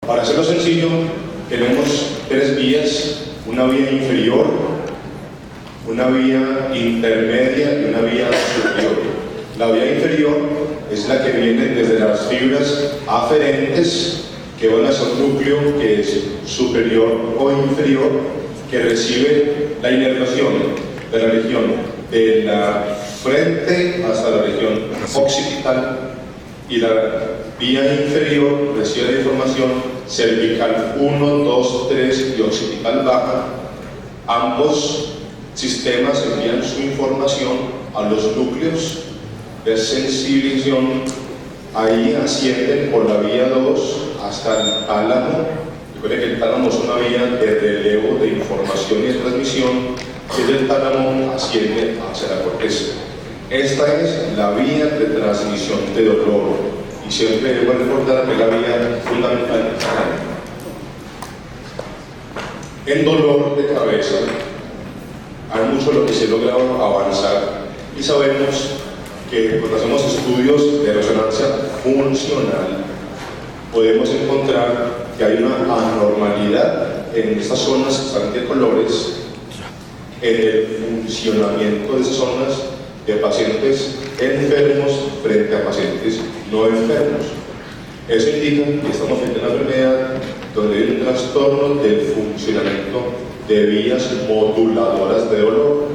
Para hacerlo sencillo, tenemos tres vías: una vía inferior, una vía intermedia y una vía superior. La vía inferior es la que viene desde las fibras aferentes que van hacia un núcleo que es superior o inferior, que recibe la inervación de la región de la frente hasta la región occipital, y la vía inferior recibe la información cervical 1, 2, 3 y occipital baja. Ambos sistemas envían su información a los núcleos de sensibilización. Ahí ascienden por la vía 2 hasta el tálamo. Recuerden que el tálamo es una vía de relevo de información y de transmisión, y del tálamo asciende hacia la corteza. Esta es la vía de transmisión de dolor, y siempre debo recordar que es la vía fundamental. En dolor de cabeza hay mucho lo que se ha logrado avanzar, y sabemos que cuando hacemos estudios de resonancia funcional podemos encontrar que hay una anormalidad en estas zonas que están de colores, en el funcionamiento de esas zonas de pacientes enfermos frente a pacientes no enfermos. Eso indica que estamos frente a una enfermedad donde hay un trastorno del funcionamiento de vías moduladoras de dolor.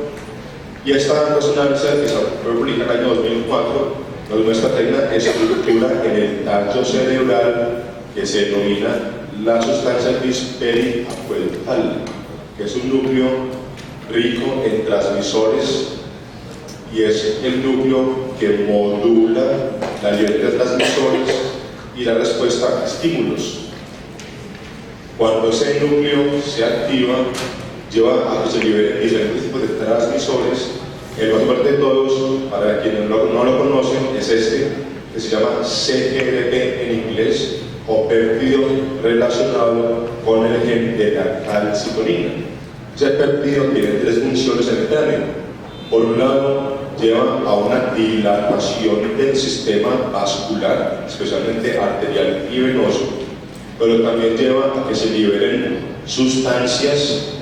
Y esta resonancia, que se publica en el año 2004, nos muestra que hay una estructura en el tallo cerebral que se denomina la sustancia gris periacueductal, que es un núcleo rico en transmisores, y es el núcleo que modula la libertad de transmisores y la respuesta a estímulos. Cuando ese núcleo se activa, lleva a que se liberen diferentes tipos de transmisores. El más fuerte de todos, para quienes no lo conocen, es este, que se llama CGRP en inglés, o péptido relacionado con el gen de la calcitonina. Ese péptido tiene tres funciones en el cráneo. Por un lado, lleva a una dilatación del sistema vascular, especialmente arterial y venoso, pero también lleva a que se liberen sustancias,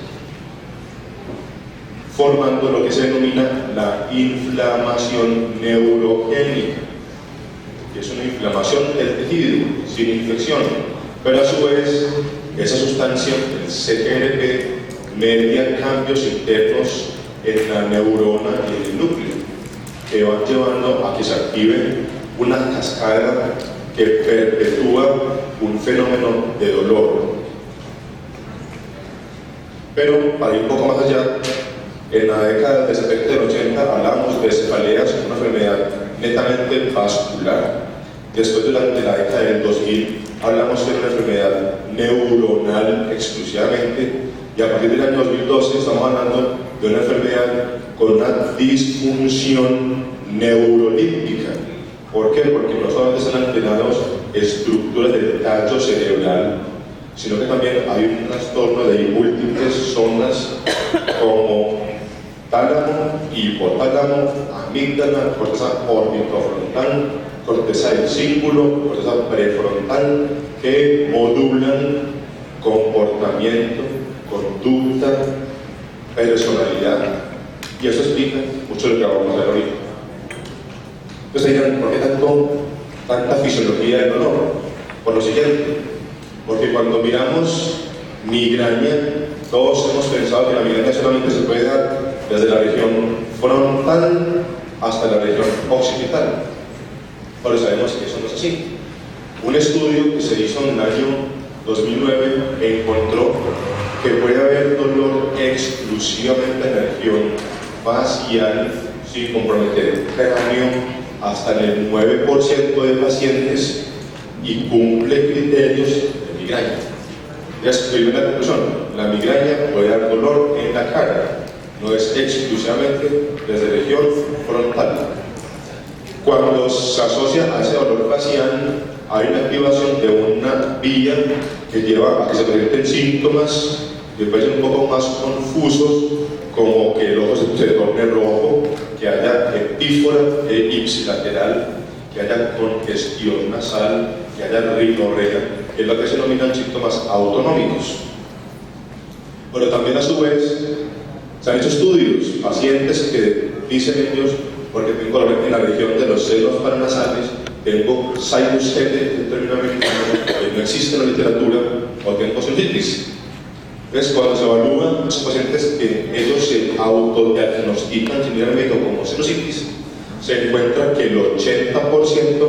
formando lo que se denomina la inflamación neurogénica, que es una inflamación del tejido sin infección, pero a su vez esa sustancia, el CGRP, media cambios internos en la neurona y en el núcleo, que van llevando a que se active una cascada que perpetúa un fenómeno de dolor. Pero para ir un poco más allá, en la década del 70 y del 80 hablamos de cefaleas, una enfermedad netamente vascular. Después de la década del 2000 hablamos de una enfermedad neuronal exclusivamente, y a partir del año 2012 estamos hablando de una enfermedad con una disfunción neurolíptica. ¿Por qué? Porque no solamente están alterados estructuras del tallo cerebral, sino que también hay un trastorno de múltiples zonas como tálamo, hipotálamo, amígdala, corteza orbitofrontal, corteza del cíngulo, corteza prefrontal, que modulan comportamiento, conducta, personalidad. Y eso explica mucho lo que vamos a ver ahorita. Entonces dirán, ¿por qué tanta fisiología del dolor? Por lo siguiente, porque cuando miramos migraña, todos hemos pensado que la migraña solamente se puede dar desde la región frontal hasta la región occipital. Pero sabemos que eso no es así. Un estudio que se hizo en el año 2009 encontró que puede haber dolor exclusivamente en la región facial sin comprometer el cráneo hasta en el 9% de pacientes, y cumple criterios de migraña. Ya escribí la conclusión: la migraña puede dar dolor en la cara, no es exclusivamente desde la región frontal. Cuando se asocia a ese dolor facial, hay una activación de una vía que lleva a que se presenten síntomas que pueden ser un poco más confusos, como que el ojo se torne rojo, que haya epífora ipsilateral, que haya congestión nasal, que haya rinorrea. que es lo que se denominan síntomas autonómicos. Pero también a su vez se han hecho estudios, pacientes que dicen ellos, porque tengo en la región de los senos paranasales, tengo sinus headache, un término americano que no existe en la literatura, o tengo sinusitis. Entonces, cuando se evalúan esos pacientes que ellos se autodiagnostican sin ir al médico como sinusitis, se encuentra que el 80%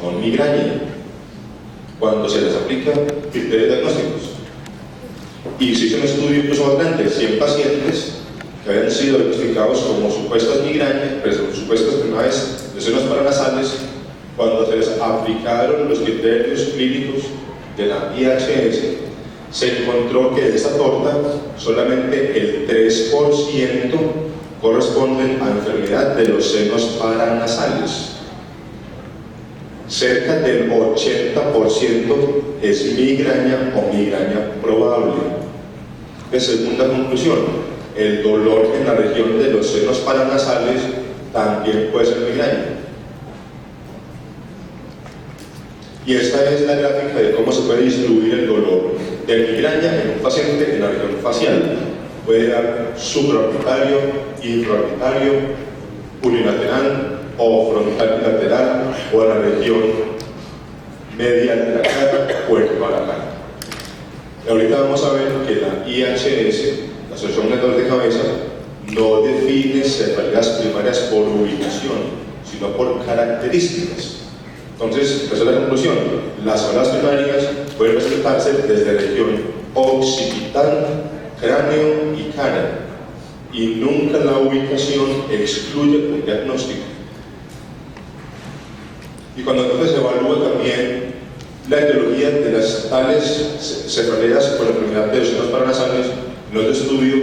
son migraña cuando se les aplica criterios diagnósticos. Y se hizo un estudio incluso más grande, 100 pacientes que habían sido diagnosticados como supuestas migrañas, supuestas enfermedades de senos paranasales, cuando se les aplicaron los criterios clínicos de la IHS, se encontró que de esta torta solamente el 3% corresponden a enfermedad de los senos paranasales. Cerca del 80% es migraña o migraña probable. De segunda conclusión, el dolor en la región de los senos paranasales también puede ser migraña. Y esta es la gráfica de cómo se puede distribuir el dolor de migraña en un paciente en la región facial. Puede dar supraorbitario, infraorbitario, unilateral o frontal bilateral, o en la región medial de la cara o en toda la cara. Y ahorita vamos a ver que la IHS, la Asociación de Dolor de Cabeza, no define cefaleas primarias por ubicación, sino por características. Entonces, esa es la conclusión. Las cefaleas primarias pueden presentarse desde región occipital, cráneo y cara, y nunca la ubicación excluye un diagnóstico. Y cuando entonces se evalúa también la etiología de las tales cefaleas por la enfermedad de los senos paranasales, en otro estudio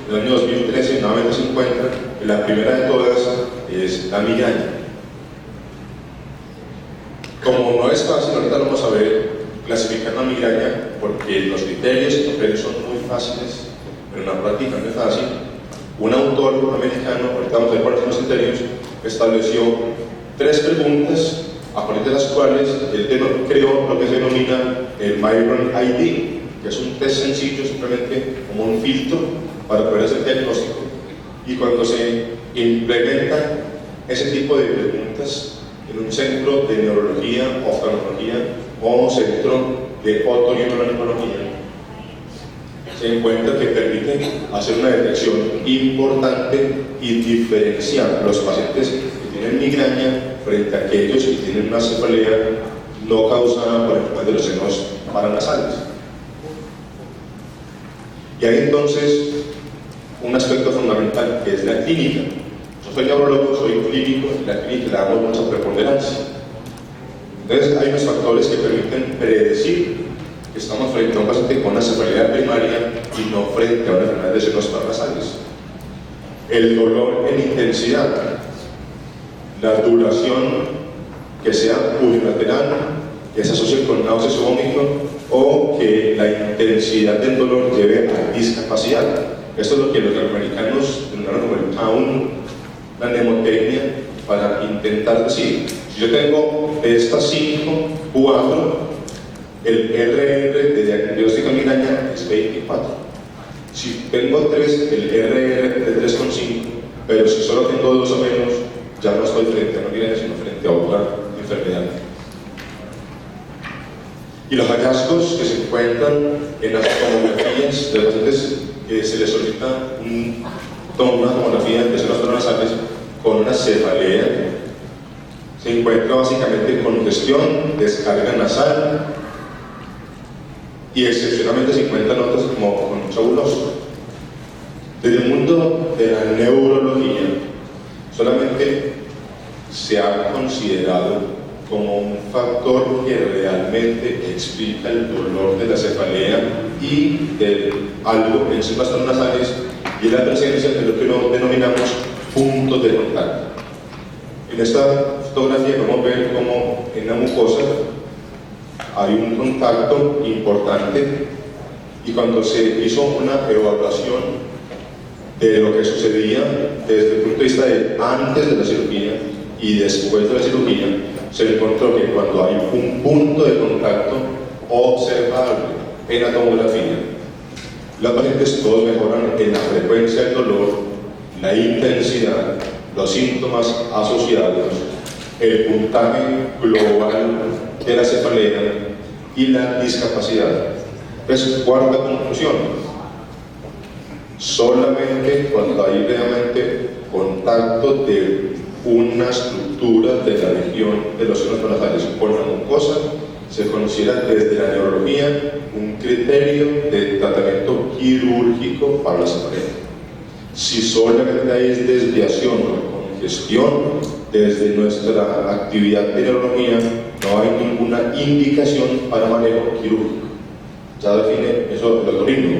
del año 2013 nuevamente se encuentra que la primera de todas es la migraña. Como no es fácil, ahorita vamos a ver clasificar la migraña, porque los criterios y papeles son muy fáciles, pero en la práctica no es fácil. Un autor americano, ahorita vamos a ver cuáles son los criterios, estableció 3 preguntas a partir de las cuales él creó lo que se denomina el Myron ID, que es un test sencillo, simplemente como un filtro para poder hacer diagnóstico. Y cuando se implementa ese tipo de preguntas en un centro de neurología, oftalmología o centro de otorrinolaringología, se encuentra que permite hacer una detección importante y diferenciar a los pacientes que tienen migraña frente a aquellos que tienen una cefalea no causada por enfermedad de los senos paranasales. Y hay entonces un aspecto fundamental que es la clínica. Yo soy neurólogo, soy clínico, y la clínica le damos mucha preponderancia. Entonces hay unos factores que permiten predecir que estamos frente a un paciente con una cefalea primaria y no frente a una enfermedad de senos paranasales. El dolor en intensidad, la duración, que sea unilateral, que se asocie con náuseas o vómito, o que la intensidad del dolor lleve a discapacidad. Esto es lo que los americanos denominaron como el Town, la mnemotecnia, para intentar decir, si yo tengo de estas 5, 4, el RR de diagnóstico de migraña es 24. Si tengo 3, el RR de 3,5, pero si solo tengo 2 o menos, ya no estoy frente a una migraña, sino frente a otra enfermedad. Y los hallazgos que se encuentran en las tomografías de los pacientes que se les solicita una tomografía de senos paranasales con una cefalea, se encuentra básicamente congestión, descarga nasal, y excepcionalmente se encuentran otras como con mucha bulosa. Desde el mundo de la neurología, solamente se ha considerado como un factor que realmente explica el dolor de la cefalea y de algo en senos paranasales, y la presencia de lo que no denominamos puntos de contacto. En esta fotografía podemos ver cómo en la mucosa hay un contacto importante, y cuando se hizo una evaluación de lo que sucedía desde el punto de vista de antes de la cirugía y después de la cirugía, se encontró que cuando hay un punto de contacto observable en la tomografía. Los pacientes todos mejoran en la frecuencia del dolor, la intensidad, los síntomas asociados, el puntaje global de la cefalea y la discapacidad. Entonces, cuarta conclusión: solamente cuando hay realmente contacto de una estructura de la región de los senos palatales con la mucosa, se considera desde la neurología un criterio de tratamiento quirúrgico para la cefalea. Si solamente hay desviación o congestión desde nuestra actividad de neurología, no hay ninguna indicación para manejo quirúrgico. Ya define eso el otorrino.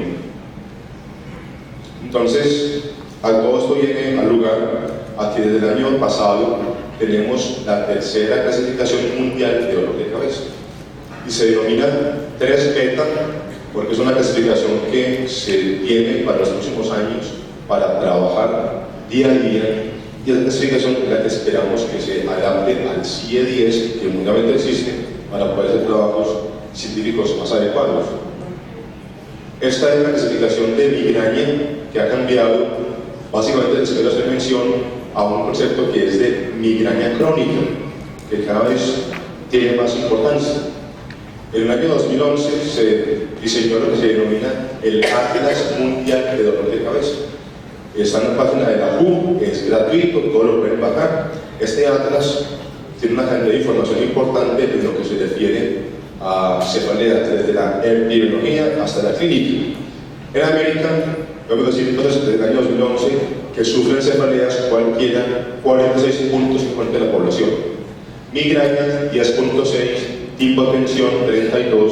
Entonces, todo esto viene al lugar a que desde el año pasado tenemos la tercera clasificación mundial de dolor de cabeza y se denomina 3-beta porque es una clasificación que se tiene para los próximos años para trabajar día a día, y es la clasificación en la que esperamos que se adapte al CIE-10 que mundialmente existe para poder hacer trabajos científicos más adecuados. Esta es la clasificación de migraña que ha cambiado. Básicamente les quiero hacer mención a un concepto que es de migraña crónica, que cada vez tiene más importancia. En el año 2011 se diseñó lo que se denomina el Atlas Mundial de Dolor de Cabeza. Está en la página de la WHO, es gratuito, todo lo pueden bajar. Este Atlas tiene una cantidad de información importante en lo que se refiere a cefalea, desde la epidemiología hasta la clínica. En América, podemos decir entonces desde el año 2011 que sufren cefaleas cualquiera 46.50% de la población, migraña 10.6%, hipotensión 32%,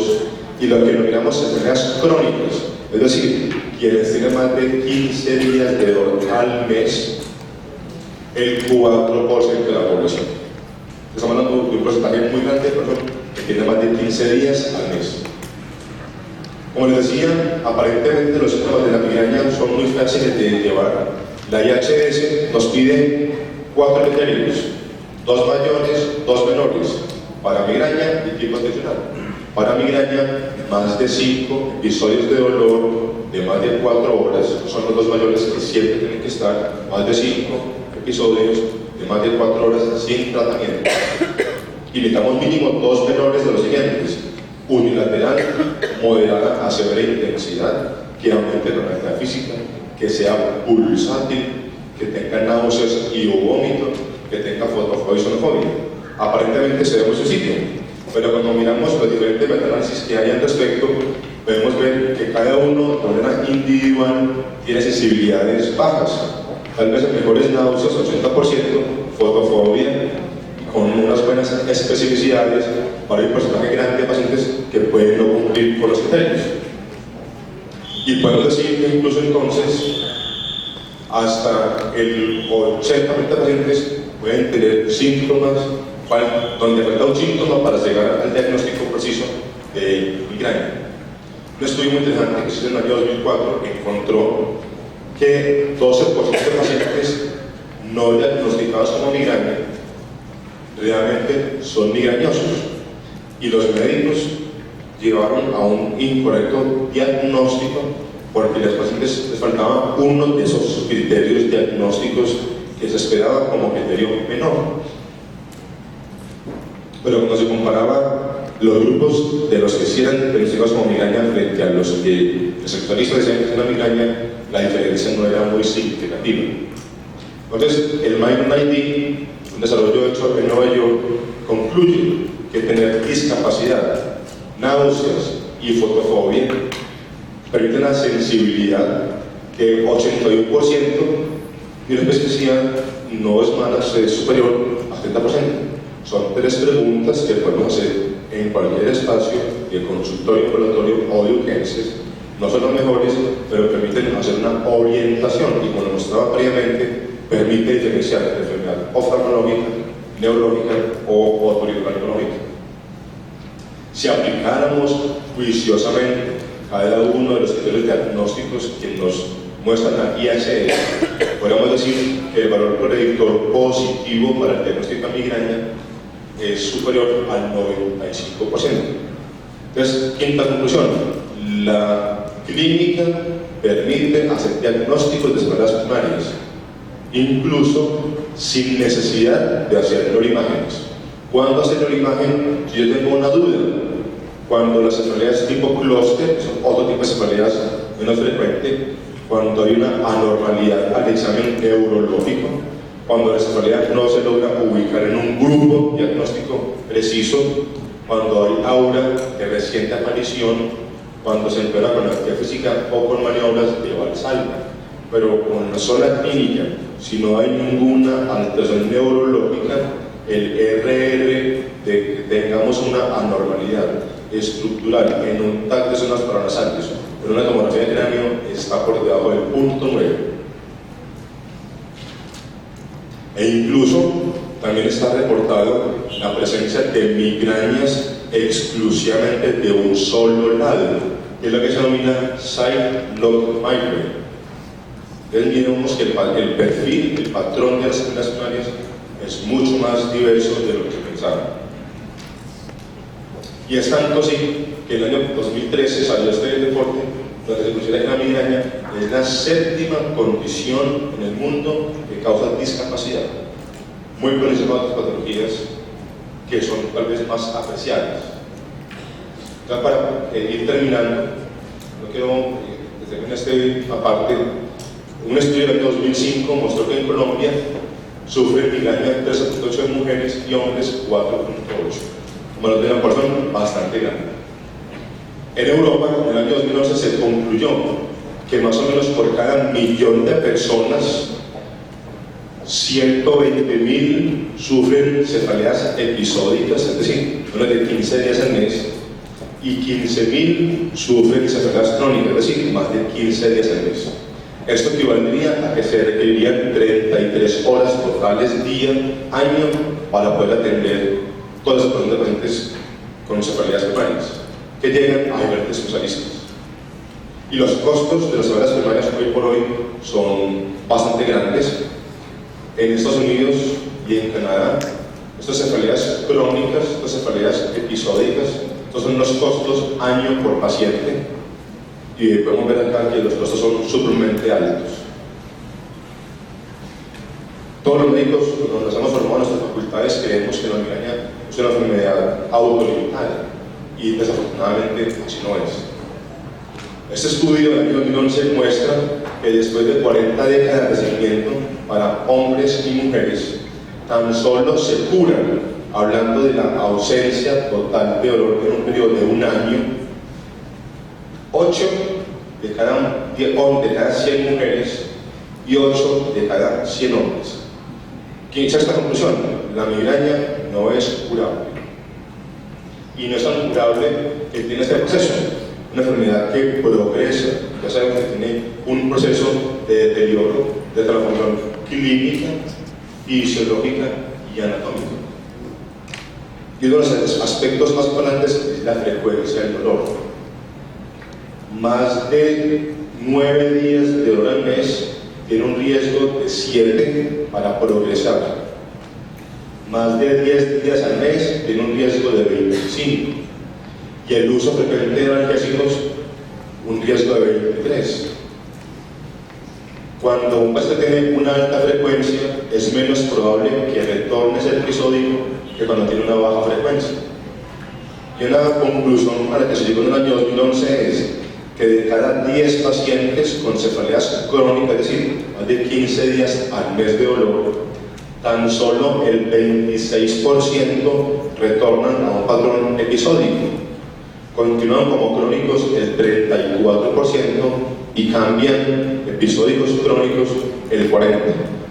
y lo que denominamos cefaleas crónicas, es decir, quienes tienen más de 15 días de dolor al mes, el 4% de la población. Estamos hablando de un porcentaje muy grande de personas que tienen más de 15 días al mes. Como les decía, aparentemente los síntomas de la migraña son muy fáciles de llevar. La IHS nos pide 4 criterios: 2 mayores, 2 menores, para migraña y tipo tensional. Para migraña, más de 5 episodios de dolor de más de 4 horas, son los 2 mayores que siempre tienen que estar, más de 5 episodios de más de 4 horas sin tratamiento. Y necesitamos mínimo 2 menores de los siguientes: unilateral, moderada a severa intensidad, que aumente la actividad física, que sea pulsátil, que tenga náuseas y o vómito, que tenga fotofobia y sonofobia. Aparentemente se ve mucho sitio, pero cuando miramos los diferentes metaanálisis que hay al respecto, podemos ver que cada uno de manera individual tiene sensibilidades bajas. Tal vez el mejor es náuseas, 80%, fotofobia, con unas buenas especificidades para un porcentaje grande de pacientes que pueden no cumplir con los criterios. Y podemos decir que incluso entonces hasta el 80% de pacientes pueden tener síntomas donde falta un síntoma para llegar al diagnóstico preciso de migraña. Un estudio muy interesante que se hizo en el año 2004 encontró que 12% de pacientes no diagnosticados como migraña realmente son migrañosos, y los médicos llevaron a un incorrecto diagnóstico porque a los pacientes les faltaba uno de esos criterios diagnósticos que se esperaba como criterio menor. Pero cuando se comparaba los grupos de los que sí eran diagnosticados como migraña frente a los que los especialistas decían que era migraña, la diferencia no era muy significativa. Entonces, el MindID, un desarrollo hecho en Nueva York, concluye que tener discapacidad, náuseas y fotofobia permite una sensibilidad que 81%, y una especificidad no es mala, es superior a 70%. Son 3 preguntas que podemos hacer en cualquier espacio de consultorio, ambulatorio o de urgencias. No son las mejores, pero permiten hacer una orientación y, como mostraba previamente, permite diferenciar entre enfermedad oftalmológica, neurológica o otorrinolaringológica. Si aplicáramos juiciosamente cada uno de los criterios diagnósticos que nos muestran la IHS, podríamos decir que el valor predictor positivo para el diagnóstico de migraña es superior al 95%. Entonces, quinta conclusión, la clínica permite hacer diagnósticos de cefaleas primarias, incluso sin necesidad de hacer neuroimágenes. ¿Cuándo hacer neuroimagen? Si yo tengo una duda. Cuando las cefaleas tipo clúster, son otro tipo de cefaleas menos frecuente, cuando hay una anormalidad al examen neurológico, cuando la cefalea no se logra ubicar en un grupo diagnóstico preciso, cuando hay aura de reciente aparición, cuando se empeora con actividad física o con maniobras de Valsalva. Pero con la sola clínica, si no hay ninguna alteración neurológica, el RR de que tengamos una anormalidad estructural en un TAC de zonas paranasales, pero una tomografía de cráneo está por debajo del punto 9. E incluso también está reportado la presencia de migrañas exclusivamente de un solo lado, que es lo que se denomina side lock migraine. Entonces miremos que el perfil, el patrón de las cefaleas primarias es mucho más diverso de lo que pensaba. Y es tanto así que en el año 2013 salió este reporte donde se considera que la migraña es la séptima condición en el mundo que causa discapacidad, muy por encima de otras patologías que son tal vez más apreciadas. Ya para ir terminando, no quiero desde este aparte, un estudio del año 2005 mostró que en Colombia sufren migraña 3.8 de mujeres y hombres 4.8. Como lo de una porción bastante grande. En Europa, en el año 2011 se concluyó que más o menos por cada millón de personas, 120.000 sufren cefaleas episódicas, es decir, menos de 15 días al mes, y 15.000 sufren cefaleas crónicas, es decir, más de 15 días al mes. Esto equivaldría a que se requerirían 33 horas totales día, año, para poder atender todas las personas de pacientes con cefaleas primarias que llegan a diferentes especialistas. Y los costos de las cefaleas primarias hoy por hoy son bastante grandes. En Estados Unidos y en Canadá, estas cefaleas crónicas, estas cefaleas episódicas, estos son los costos año por paciente. Y podemos ver acá que los costos son sumamente altos. Todos los médicos, cuando nos hemos formado en nuestras facultades, creemos que la migraña es una enfermedad autolimitada y desafortunadamente así no es. Este estudio del año 2011 muestra que después de 40 décadas de seguimiento para hombres y mujeres, tan solo se curan, hablando de la ausencia total de dolor en un periodo de un año, 8 de cada 100 mujeres y 8 de cada 100 hombres. ¿Quién hizo esta conclusión? La migraña no es curable. Y no es tan curable que tiene este proceso. Una enfermedad que progresa, ya sabemos que tiene un proceso de deterioro, de transformación clínica, fisiológica y anatómica. Y uno de los aspectos más importantes es la frecuencia del dolor. Más de 9 días de dolor al mes tiene un riesgo de 7 para progresar. Más de 10 días al mes tiene un riesgo de 25. Y el uso frecuente de analgésicos, un riesgo de 23. Cuando un paciente tiene una alta frecuencia, es menos probable que retorne ese episódico que cuando tiene una baja frecuencia. Y una conclusión a la que se llegó en el año 2011 es que de cada 10 pacientes con cefaleas crónicas, es decir, más de 15 días al mes de dolor, tan solo el 26% retornan a un patrón episódico. Continúan como crónicos el 34% y cambian episódicos crónicos el 40%.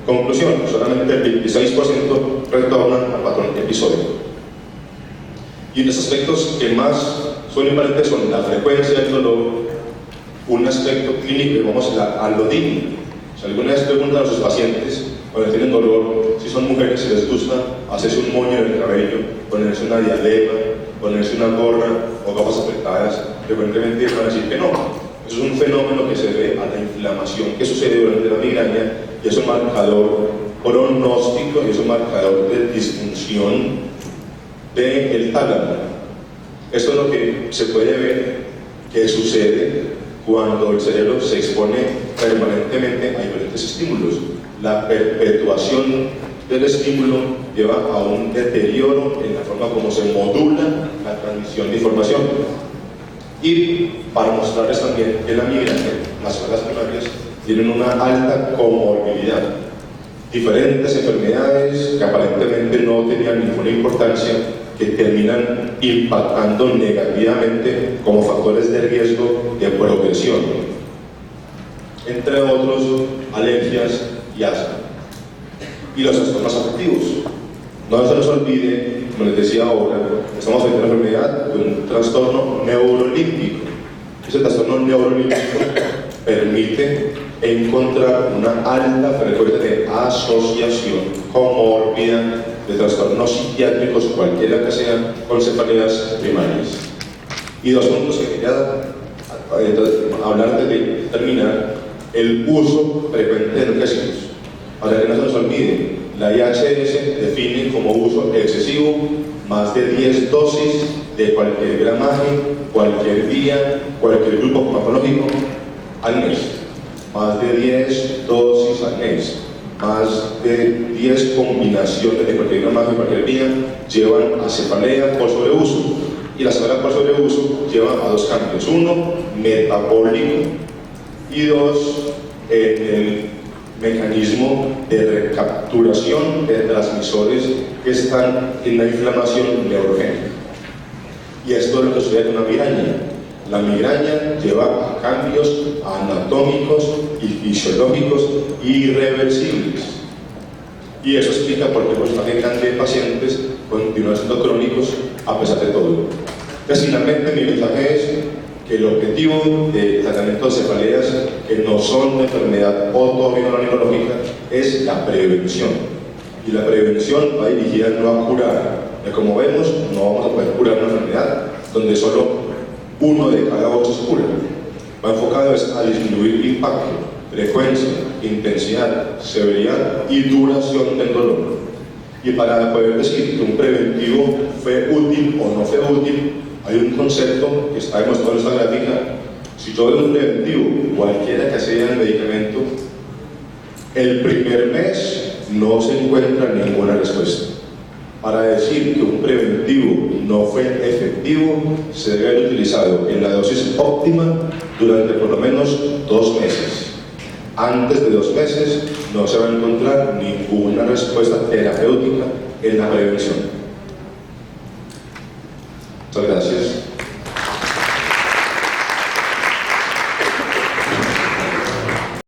Conclusión, solamente el 26% retornan al patrón episódico. Y los aspectos que más son importantes son la frecuencia del dolor, un aspecto clínico, llamamos la alodina. Si alguna vez preguntan a sus pacientes cuando tienen dolor, si son mujeres, si les gusta hacerse un moño en el cabello, ponerse una diadema, ponerse una gorra o gafas afectadas, frecuentemente van a decir que no. Eso es un fenómeno que se debe a la inflamación que sucede durante la migraña y es un marcador pronóstico y es un marcador de disfunción del tálamo. Esto es lo que se puede ver que sucede cuando el cerebro se expone permanentemente a diferentes estímulos. La perpetuación del estímulo lleva a un deterioro en la forma como se modula la transmisión de información. Y para mostrarles también que la migraña, las zonas primarias, tienen una alta comorbilidad. Diferentes enfermedades que aparentemente no tenían ninguna importancia, que terminan impactando negativamente como factores de riesgo de progresión, entre otros alergias y asma. Y los trastornos afectivos. No se nos olvide, como les decía ahora, estamos frente a una enfermedad de un trastorno neurolímpico. Ese trastorno neurolímpico permite encontrar una alta frecuencia de asociación comórbida de trastornos psiquiátricos, cualquiera que sean, con cefaleas primarias. Y dos puntos que quería hablar antes de terminar: el uso frecuente de analgésicos. Para que no se nos olvide, la IHS define como uso excesivo más de 10 dosis de cualquier gramaje, cualquier día, cualquier grupo farmacológico al mes. Más de 10 dosis al mes, más de 10 combinaciones de cualquier gramaje, cualquier día, llevan a cefalea por sobreuso. Y la cefalea por sobreuso lleva a dos cambios: uno, metabólico, y dos, en el mecanismo de recapturación de transmisores que están en la inflamación neurogénica. Y esto es lo que sucede con la migraña. La migraña lleva a cambios anatómicos y fisiológicos irreversibles. Y eso explica por qué el porcentaje grande de pacientes continúan siendo crónicos a pesar de todo. Entonces, finalmente, mi mensaje es que el objetivo de tratamiento de cefaleas que no son de enfermedad otorrinolaringológica es la prevención. Y la prevención va dirigida no a curar. Como vemos, no vamos a poder curar una enfermedad donde solo 1 de cada 8 se cura. Va enfocado a disminuir impacto, frecuencia, intensidad, severidad y duración del dolor. Y para poder decir que un preventivo fue útil o no fue útil, hay un concepto que está demostrado en esta gráfica. Si yo doy un preventivo, cualquiera que sea el medicamento, el primer mes no se encuentra ninguna respuesta. Para decir que un preventivo no fue efectivo, se debe haber utilizado en la dosis óptima durante por lo menos 2 meses. Antes de 2 meses no se va a encontrar ninguna respuesta terapéutica en la prevención. Muchas gracias.